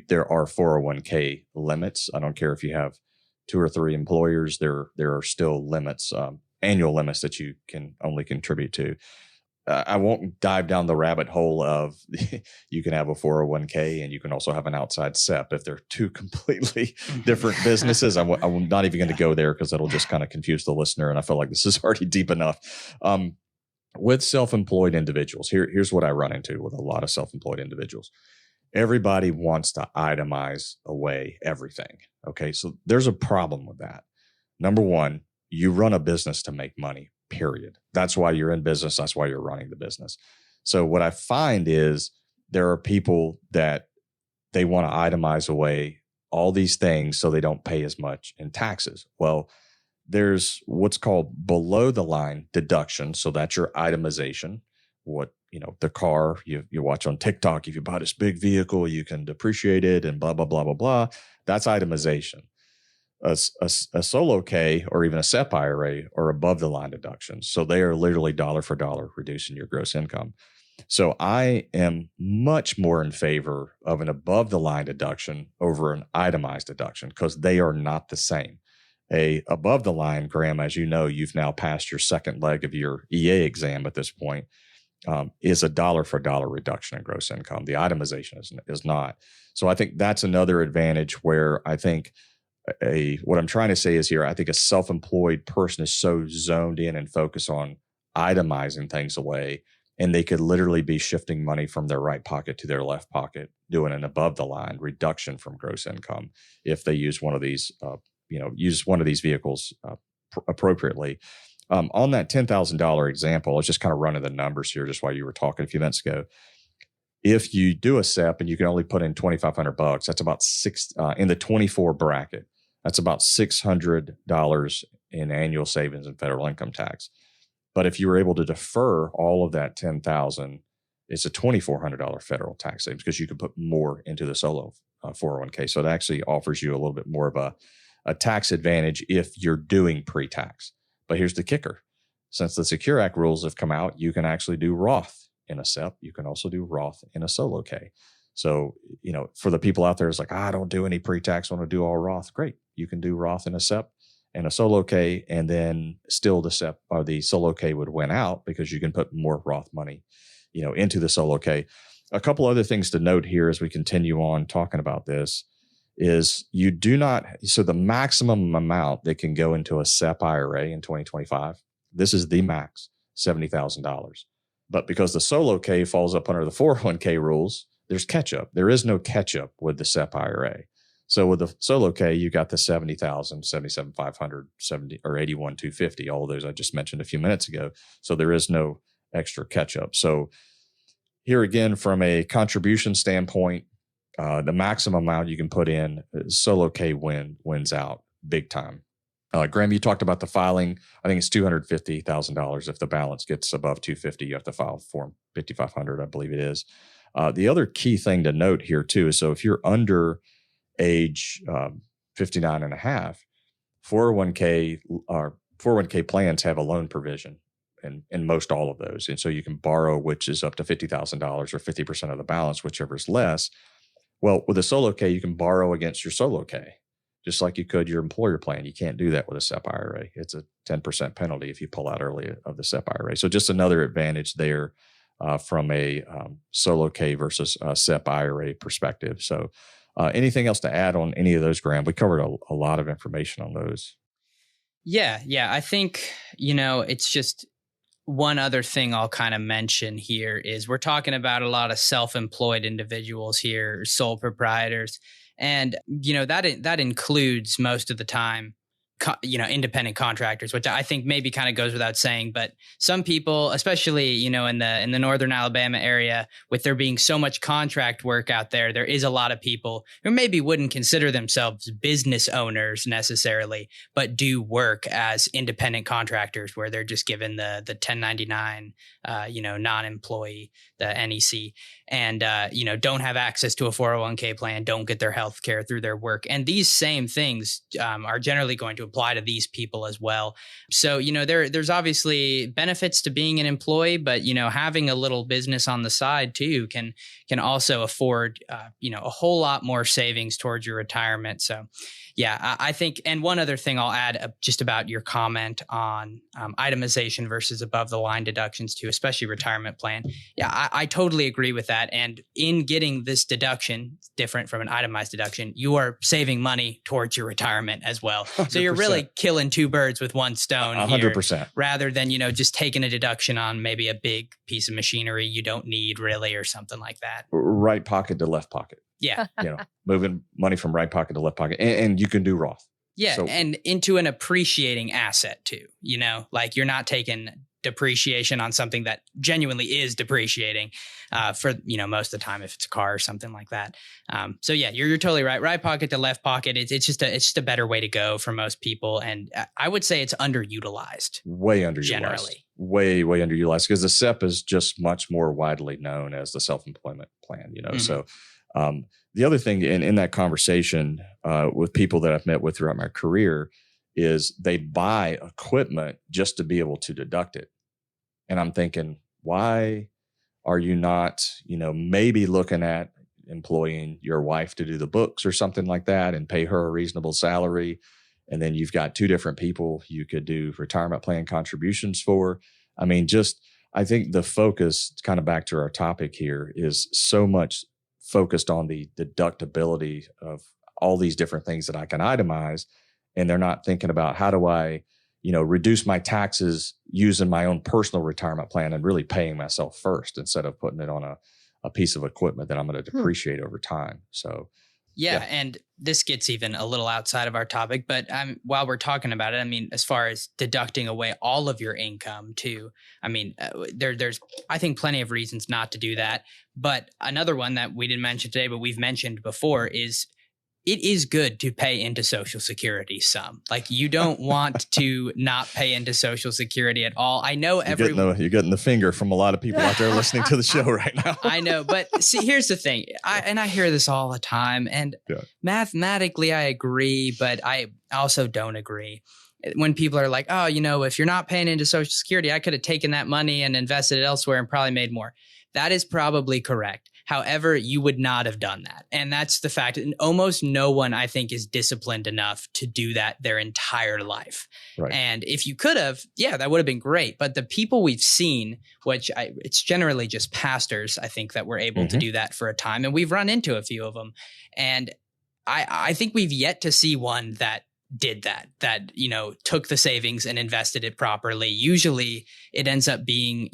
there are 401k limits. I don't care if you have 2 or 3 employers, there are still limits, annual limits that you can only contribute to. I won't dive down the rabbit hole of you can have a 401k and you can also have an outside SEP if they're two completely different businesses. I'm not even going to go there because that'll just kind of confuse the listener. And I feel like this is already deep enough. With self-employed individuals, here's what I run into with a lot of self-employed individuals. Everybody wants to itemize away everything. Okay, so there's a problem with that. Number one, you run a business to make money. Period. That's why you're in business. That's why you're running the business. So what I find is there are people that they want to itemize away all these things so they don't pay as much in taxes. Well, there's what's called below the line deduction. So that's your itemization. What, the car you watch on TikTok, if you buy this big vehicle, you can depreciate it and blah, blah, blah, blah, blah. That's itemization. A solo K or even a SEP IRA are above the line deductions. So they are literally dollar for dollar reducing your gross income. So I am much more in favor of an above the line deduction over an itemized deduction because they are not the same. A above the line, Graham, as you know, you've now passed your second leg of your EA exam at this point, is a dollar for dollar reduction in gross income. The itemization is not. So I think that's another advantage where I think what I'm trying to say is here, I think a self-employed person is so zoned in and focused on itemizing things away, and they could literally be shifting money from their right pocket to their left pocket, doing an above the line reduction from gross income if they use one of these, vehicles appropriately. On that $10,000 example, let's just kind of running the numbers here, just while you were talking a few minutes ago. If you do a SEP and you can only put in $2,500, that's about in the 24 bracket. That's about $600 in annual savings in federal income tax. But if you were able to defer all of that $10,000, it's a $2,400 federal tax savings because you can put more into the solo 401k. So it actually offers you a little bit more of a tax advantage if you're doing pre-tax. But here's the kicker. Since the Secure Act rules have come out, you can actually do Roth in a SEP. You can also do Roth in a solo K. So, for the people out there, it's like, I don't do any pre-tax, I want to do all Roth. Great. You can do Roth in a SEP and a solo K, and then still the SEP or the solo K would win out because you can put more Roth money, into the solo K. A couple other things to note here as we continue on talking about this is so the maximum amount that can go into a SEP IRA in 2025, this is the max, $70,000. But because the solo K falls up under the 401k rules, there's catch-up. There is no catch-up with the SEP IRA. So with the solo K, you got the 70,000, 77,500, 70 or 81,250, all of those I just mentioned a few minutes ago. So there is no extra catch-up. So here again, from a contribution standpoint, the maximum amount you can put in, solo K wins out big time. Graham, you talked about the filing. I think it's $250,000. If the balance gets above $250,000, you have to file Form 5500, I believe it is. The other key thing to note here too is, so if you're under age 59 and a half, 401k plans have a loan provision in most all of those. And so you can borrow, which is up to $50,000 or 50% of the balance, whichever is less. Well, with a solo K, you can borrow against your solo K, just like you could your employer plan. You can't do that with a SEP IRA. It's a 10% penalty if you pull out early of the SEP IRA. So just another advantage there from a solo K versus SEP IRA perspective. So anything else to add on any of those, Graham? We covered a lot of information on those. Yeah. I think, it's just one other thing I'll kind of mention here is we're talking about a lot of self-employed individuals here, sole proprietors. And, that includes most of the time, independent contractors, which I think maybe kind of goes without saying. But some people, especially, in the northern Alabama area, with there being so much contract work out there, there is a lot of people who maybe wouldn't consider themselves business owners necessarily, but do work as independent contractors where they're just given the 1099, non-employee, the NEC, and, don't have access to a 401k plan, don't get their health care through their work. And these same things are generally going to apply to these people as well. So, there's obviously benefits to being an employee, but, having a little business on the side too can also afford, a whole lot more savings towards your retirement. So, yeah, I think, and one other thing I'll add just about your comment on itemization versus above the line deductions too, especially retirement plan. Yeah, I totally agree with that. And in getting this deduction, different from an itemized deduction, you are saving money towards your retirement as well. 100%. So you're really killing two birds with one stone 100%. Here, rather than, just taking a deduction on maybe a big piece of machinery you don't need really or something like that. Right pocket to left pocket. Yeah. Moving money from right pocket to left pocket. And you can do Roth. Yeah. So, and into an appreciating asset too, like you're not taking depreciation on something that genuinely is depreciating for, most of the time if it's a car or something like that. So yeah, you're totally right. Right pocket to left pocket. It's just a better way to go for most people. And I would say it's underutilized. Way underutilized. Generally. Way underutilized, because the SEP is just much more widely known as the self-employment plan, Mm-hmm. So the other thing in that conversation with people that I've met with throughout my career is they buy equipment just to be able to deduct it. And I'm thinking, why are you not, maybe looking at employing your wife to do the books or something like that and pay her a reasonable salary? And then you've got two different people you could do retirement plan contributions for. I mean, I think the focus, kind of back to our topic here, is so much focused on the deductibility of all these different things that I can itemize. And they're not thinking about, how do I, reduce my taxes using my own personal retirement plan and really paying myself first, instead of putting it on a piece of equipment that I'm going to depreciate over time. So, yeah. And this gets even a little outside of our topic, but while we're talking about it, I mean, as far as deducting away all of your income too, I mean, there's, I think, plenty of reasons not to do that. But another one that we didn't mention today, but we've mentioned before, is it is good to pay into Social Security some. Like, you don't want to not pay into Social Security at all. I know you're getting the finger from a lot of people out there listening to the show right now. I know, but see, here's the thing. I hear this all the time, and mathematically I agree, but I also don't agree. When people are like, oh, if you're not paying into Social Security, I could have taken that money and invested it elsewhere and probably made more. That is probably correct. However, you would not have done that. And that's the fact. And almost no one, I think, is disciplined enough to do that their entire life. Right. And if you could have, that would have been great. But the people we've seen, it's generally just pastors, I think, that were able to do that for a time. And we've run into a few of them. And I think we've yet to see one that did that, took the savings and invested it properly. Usually it ends up being,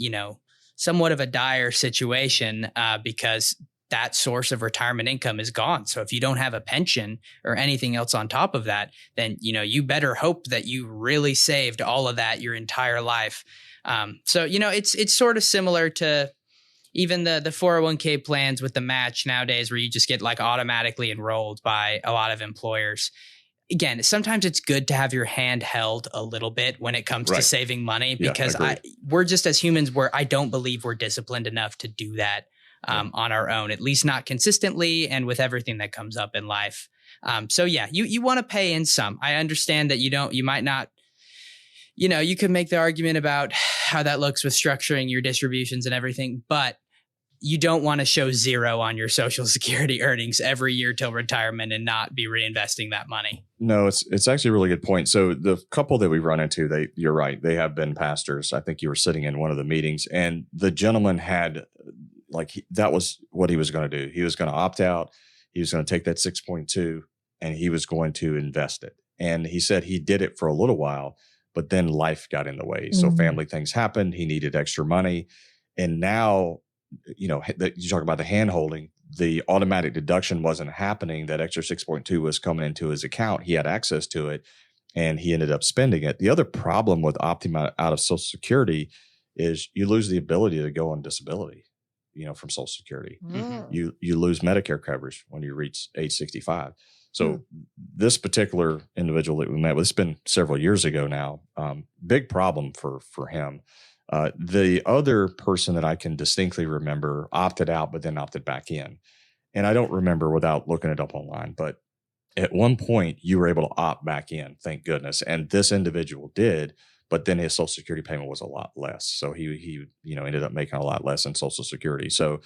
somewhat of a dire situation because that source of retirement income is gone. So if you don't have a pension or anything else on top of that, then, you better hope that you really saved all of that your entire life. So, it's sort of similar to even the 401k plans with the match nowadays, where you just get like automatically enrolled by a lot of employers. Again, sometimes it's good to have your hand held a little bit when it comes to saving money, because we're just, as humans, I don't believe we're disciplined enough to do that on our own, at least not consistently and with everything that comes up in life. So yeah, you want to pay in some. I understand that you might not, you could make the argument about how that looks with structuring your distributions and everything, but you don't want to show zero on your Social Security earnings every year till retirement and not be reinvesting that money. No, it's actually a really good point. So the couple that we run into, you're right, they have been pastors. I think you were sitting in one of the meetings, and the gentleman had that was what he was going to do. He was going to opt out. He was going to take that 6.2 and he was going to invest it. And he said he did it for a little while, but then life got in the way. So family things happened. He needed extra money. And now, you talk about the hand holding, the automatic deduction wasn't happening. That extra 6.2 was coming into his account. He had access to it and he ended up spending it. The other problem with opting out of Social Security is you lose the ability to go on disability, from Social Security. You lose Medicare coverage when you reach age 65. So this particular individual that we met with, it's been several years ago now, big problem for him. The other person that I can distinctly remember opted out, but then opted back in. And I don't remember without looking it up online, but at one point you were able to opt back in, thank goodness. And this individual did, but then his Social Security payment was a lot less. So he ended up making a lot less in Social Security. So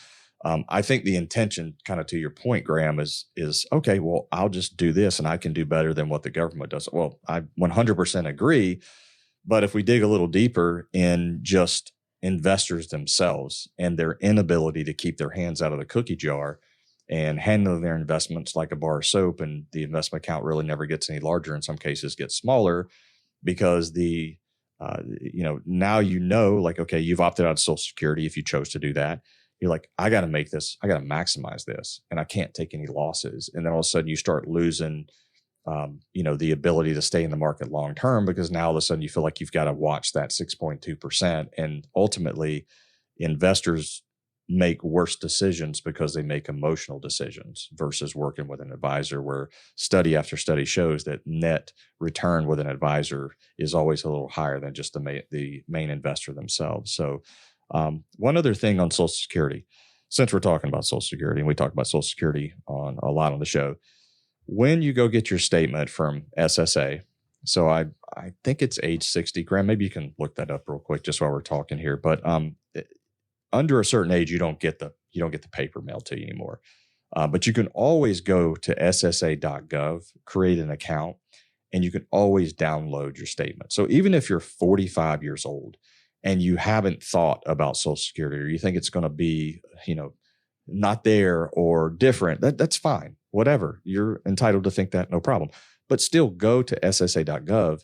I think the intention, kind of to your point, Graham, is okay, well, I'll just do this and I can do better than what the government does. Well, I 100% agree. But if we dig a little deeper in just investors themselves and their inability to keep their hands out of the cookie jar and handle their investments like a bar of soap, and the investment account really never gets any larger, in some cases gets smaller, because now like, okay, you've opted out of Social Security if you chose to do that. You're like, I got to maximize this, and I can't take any losses. And then all of a sudden you start losing the ability to stay in the market long term, because now all of a sudden you feel like you've got to watch that 6.2%. And ultimately, investors make worse decisions because they make emotional decisions versus working with an advisor, where study after study shows that net return with an advisor is always a little higher than just the main investor themselves. So one other thing on Social Security, since we're talking about Social Security, and we talk about Social Security a lot on the show, when you go get your statement from SSA, so I think it's age 60, Graham, maybe you can look that up real quick just while we're talking here, but under a certain age, you don't get the paper mailed to you anymore. But you can always go to ssa.gov, create an account, and you can always download your statement. So even if you're 45 years old and you haven't thought about Social Security, or you think it's going to be, not there or different, that's fine. Whatever. You're entitled to think that, no problem. But still go to ssa.gov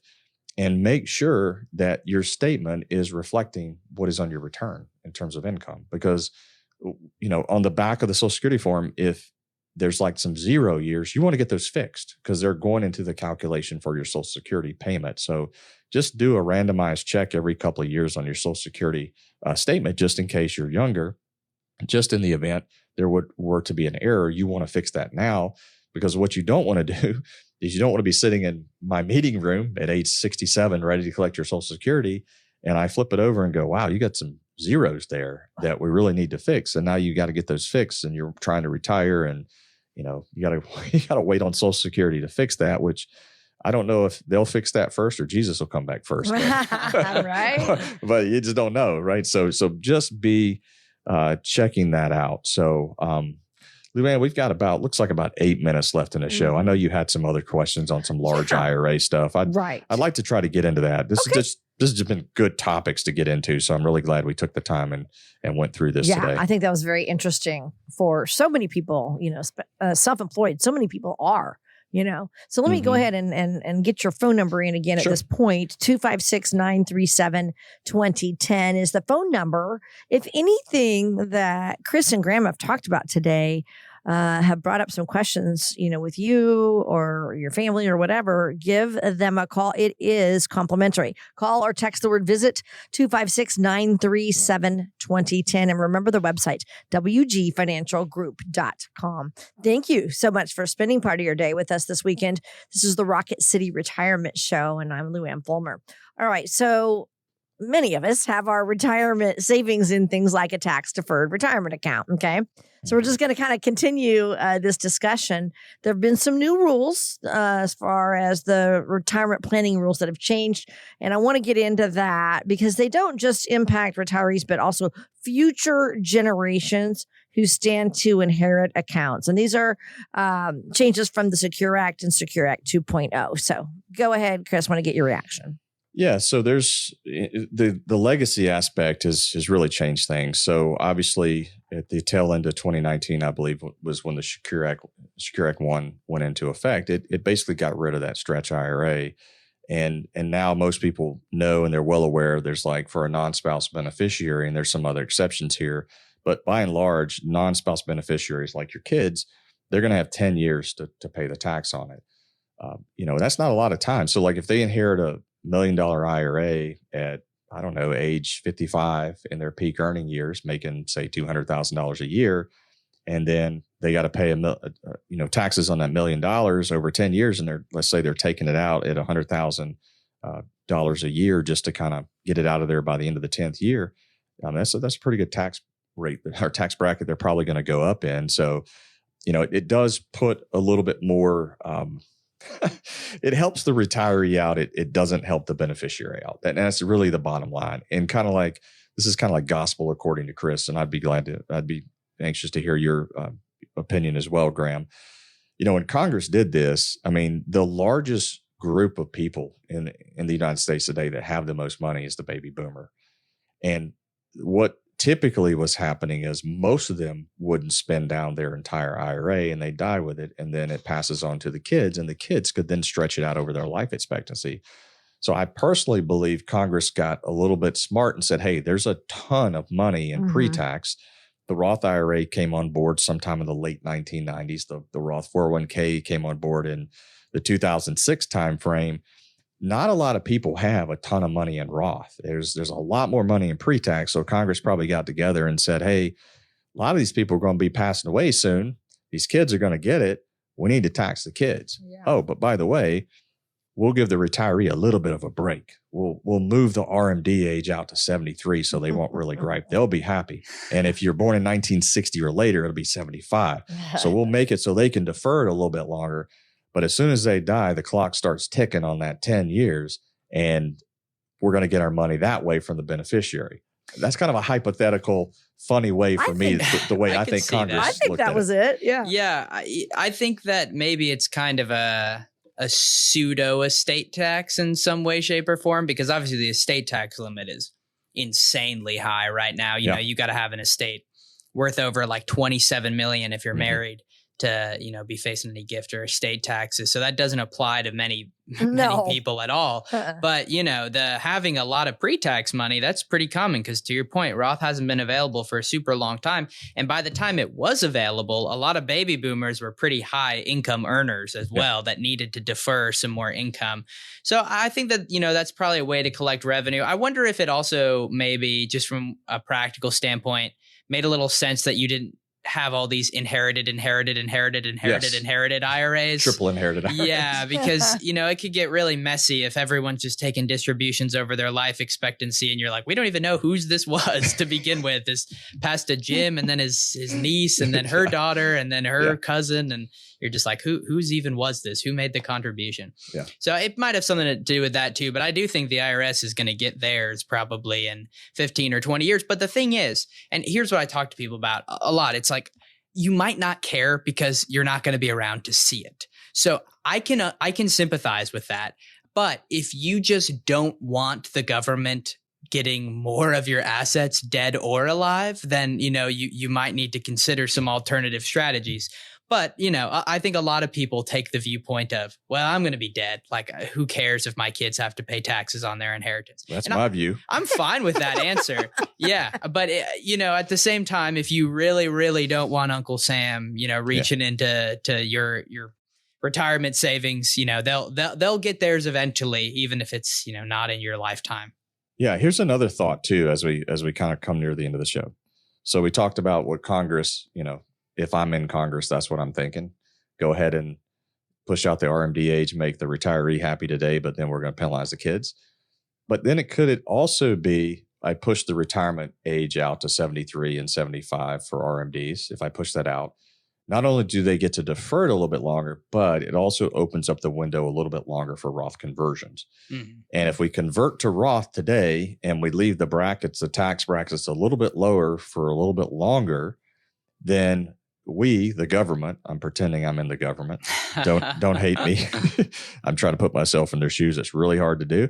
and make sure that your statement is reflecting what is on your return in terms of income. Because, on the back of the Social Security form, if there's like some 0 years, you want to get those fixed because they're going into the calculation for your Social Security payment. So just do a randomized check every couple of years on your Social Security statement, just in case you're younger. Just in the event there were to be an error, you want to fix that now, because what you don't want to do is you don't want to be sitting in my meeting room at age 67 ready to collect your Social Security, and I flip it over and go, wow, you got some zeros there that we really need to fix. And now you got to get those fixed, and you're trying to retire, and you got to wait on Social Security to fix that, which I don't know if they'll fix that first or Jesus will come back first. Right. But you just don't know, right? So just be checking that out. So, Luann, we've got looks like about 8 minutes left in the show. I know you had some other questions on some large IRA stuff. I'd like to try to get into that. This has just been good topics to get into. So I'm really glad we took the time and went through this today. I think that was very interesting for so many people, self-employed. So many people are. So let me go ahead and get your phone number in again at this point. 256-937-2010 is the phone number. If anything that Cris and Graham have talked about today have brought up some questions, with you or your family or whatever, give them a call. It is complimentary. Call or text the word visit 256-937-2010. And remember the website, wgfinancialgroup.com. Thank you so much for spending part of your day with us this weekend. This is the Rocket City Retirement Show, and I'm Luann Fulmer. All right. So many of us have our retirement savings in things like a tax-deferred retirement account, okay? So we're just going to kind of continue this discussion. There have been some new rules as far as the retirement planning rules that have changed, and I want to get into that because they don't just impact retirees, but also future generations who stand to inherit accounts. And these are changes from the Secure Act and Secure Act 2.0. So go ahead, Cris, I want to get your reaction. Yeah, so there's the legacy aspect has really changed things. So obviously, at the tail end of 2019, I believe was when the Secure Act 1 went into effect. It basically got rid of that stretch IRA, and now most people know and they're well aware. There's like for a non-spouse beneficiary, and there's some other exceptions here, but by and large, non-spouse beneficiaries like your kids, they're going to have 10 years to pay the tax on it. That's not a lot of time. So like if they inherit a $1 million IRA at, I don't know, age 55 in their peak earning years, making say $200,000 a year, and then they got to pay taxes on that $1 million over 10 years, and let's say they're taking it out at $100,000 a year just to kind of get it out of there by the end of the 10th year. That's a pretty good tax rate or tax bracket they're probably going to go up in. So, it does put a little bit more. It helps the retiree out. It doesn't help the beneficiary out. And that's really the bottom line. And this is kind of like gospel according to Cris. And I'd be anxious to hear your opinion as well, Graham. When Congress did this, the largest group of people in the United States today that have the most money is the baby boomer. And what typically was happening is most of them wouldn't spend down their entire IRA and they die with it. And then it passes on to the kids, and the kids could then stretch it out over their life expectancy. So I personally believe Congress got a little bit smart and said, hey, there's a ton of money in pre-tax. The Roth IRA came on board sometime in the late 1990s. The Roth 401k came on board in the 2006 timeframe, not a lot of people have a ton of money in Roth. There's a lot more money in pre-tax. So Congress probably got together and said, hey, a lot of these people are going to be passing away soon. These kids are going to get it. We need to tax the kids. Yeah. Oh, but by the way, we'll give the retiree a little bit of a break. We'll move the RMD age out to 73 so they won't really gripe. They'll be happy. And if you're born in 1960 or later, it'll be 75. So we'll make it so they can defer it a little bit longer. But as soon as they die, the clock starts ticking on that 10 years, and we're going to get our money that way from the beneficiary. That's kind of a hypothetical, funny way for me, the way I think Congress I think that was it. Yeah. Yeah. I think that maybe it's kind of a pseudo estate tax in some way, shape, or form, because obviously the estate tax limit is insanely high right now. You know, you got to have an estate worth over like 27 million if you're married to, you know, be facing any gift or estate taxes. So that doesn't apply to many people at all. But, you know, having a lot of pre-tax money, that's pretty common because, to your point, Roth hasn't been available for a super long time. And by the time it was available, a lot of baby boomers were pretty high income earners as well that needed to defer some more income. So I think that, you know, that's probably a way to collect revenue. I wonder if it also maybe just from a practical standpoint made a little sense that you didn't have all these inherited IRAs. Triple inherited IRAs. Yeah, because, you know, it could get really messy if everyone's just taking distributions over their life expectancy and you're like, we don't even know whose this was to begin with. This passed to Jim and then his niece and then her daughter and then her cousin. And you're just like, whose even was this? Who made the contribution? Yeah. So it might have something to do with that too. But I do think the IRS is going to get theirs probably in 15 or 20 years. But the thing is, and here's what I talk to people about a lot. It's like, you might not care because you're not going to be around to see it. So I can sympathize with that. But if you just don't want the government getting more of your assets dead or alive, then, you know, you might need to consider some alternative strategies. But, you know, I think a lot of people take the viewpoint of, well, I'm going to be dead. Like, who cares if my kids have to pay taxes on their inheritance? That's my view. I'm fine with that answer. Yeah. But, you know, at the same time, if you really, really don't want Uncle Sam, you know, reaching into your retirement savings, you know, they'll get theirs eventually, even if it's, you know, not in your lifetime. Yeah. Here's another thought, too, as we kind of come near the end of the show. So we talked about what Congress, you know, if I'm in Congress, that's what I'm thinking. Go ahead and push out the RMD age, make the retiree happy today, but then we're going to penalize the kids. But then it could also be I push the retirement age out to 73 and 75 for RMDs. If I push that out, not only do they get to defer it a little bit longer, but it also opens up the window a little bit longer for Roth conversions. Mm-hmm. And if we convert to Roth today and we leave the tax brackets a little bit lower for a little bit longer, then we, the government, I'm pretending I'm in the government. Don't hate me. I'm trying to put myself in their shoes. It's really hard to do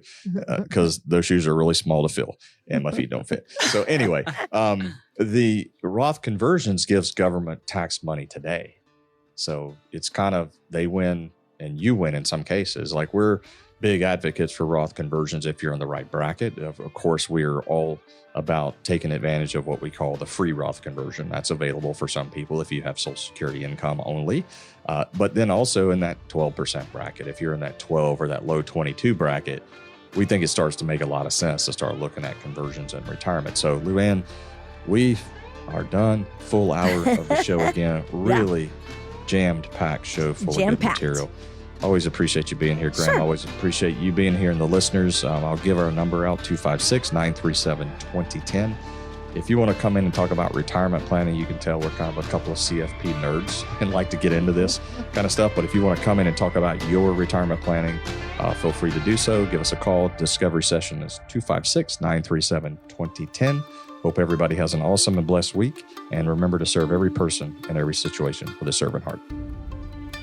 because those shoes are really small to fill and my feet don't fit. So anyway, the Roth conversions gives government tax money today. So it's kind of they win and you win in some cases. Like we're big advocates for Roth conversions if you're in the right bracket. Of course, we are all about taking advantage of what we call the free Roth conversion. That's available for some people if you have Social Security income only. But then also in that 12% bracket, if you're in that 12 or that low 22 bracket, we think it starts to make a lot of sense to start looking at conversions and retirement. So Luann, we are done. Full hour of the show again. Really jammed packed show full of good material. Always appreciate you being here, Graham. Sure. Always appreciate you being here and the listeners. I'll give our number out, 256-937-2010. If you want to come in and talk about retirement planning, you can tell we're kind of a couple of CFP nerds and like to get into this kind of stuff. But if you want to come in and talk about your retirement planning, feel free to do so. Give us a call. Discovery session is 256-937-2010. Hope everybody has an awesome and blessed week. And remember to serve every person in every situation with a servant heart.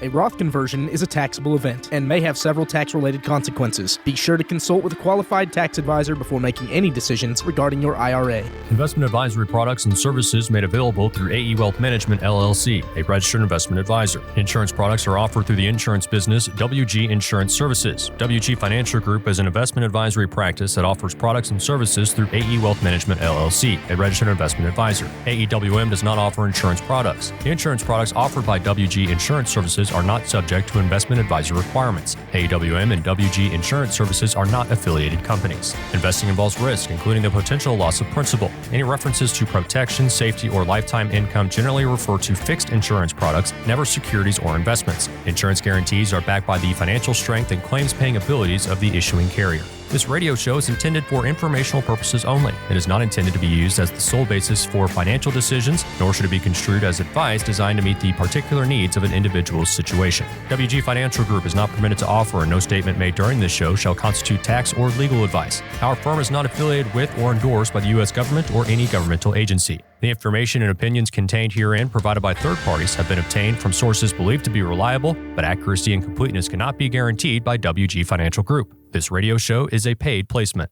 A Roth conversion is a taxable event and may have several tax-related consequences. Be sure to consult with a qualified tax advisor before making any decisions regarding your IRA. Investment advisory products and services made available through AE Wealth Management, LLC, a registered investment advisor. Insurance products are offered through the insurance business WG Insurance Services. WG Financial Group is an investment advisory practice that offers products and services through AE Wealth Management, LLC, a registered investment advisor. AEWM does not offer insurance products. The insurance products offered by WG Insurance Services Services are not subject to investment advisor requirements. AWM and WG Insurance Services are not affiliated companies. Investing involves risk, including the potential loss of principal. Any references to protection, safety, or lifetime income generally refer to fixed insurance products, never securities or investments. Insurance guarantees are backed by the financial strength and claims-paying abilities of the issuing carrier. This radio show is intended for informational purposes only. It is not intended to be used as the sole basis for financial decisions, nor should it be construed as advice designed to meet the particular needs of an individual's situation. WG Financial Group is not permitted to offer, and no statement made during this show shall constitute tax or legal advice. Our firm is not affiliated with or endorsed by the U.S. government or any governmental agency. The information and opinions contained herein provided by third parties have been obtained from sources believed to be reliable, but accuracy and completeness cannot be guaranteed by WG Financial Group. This radio show is a paid placement.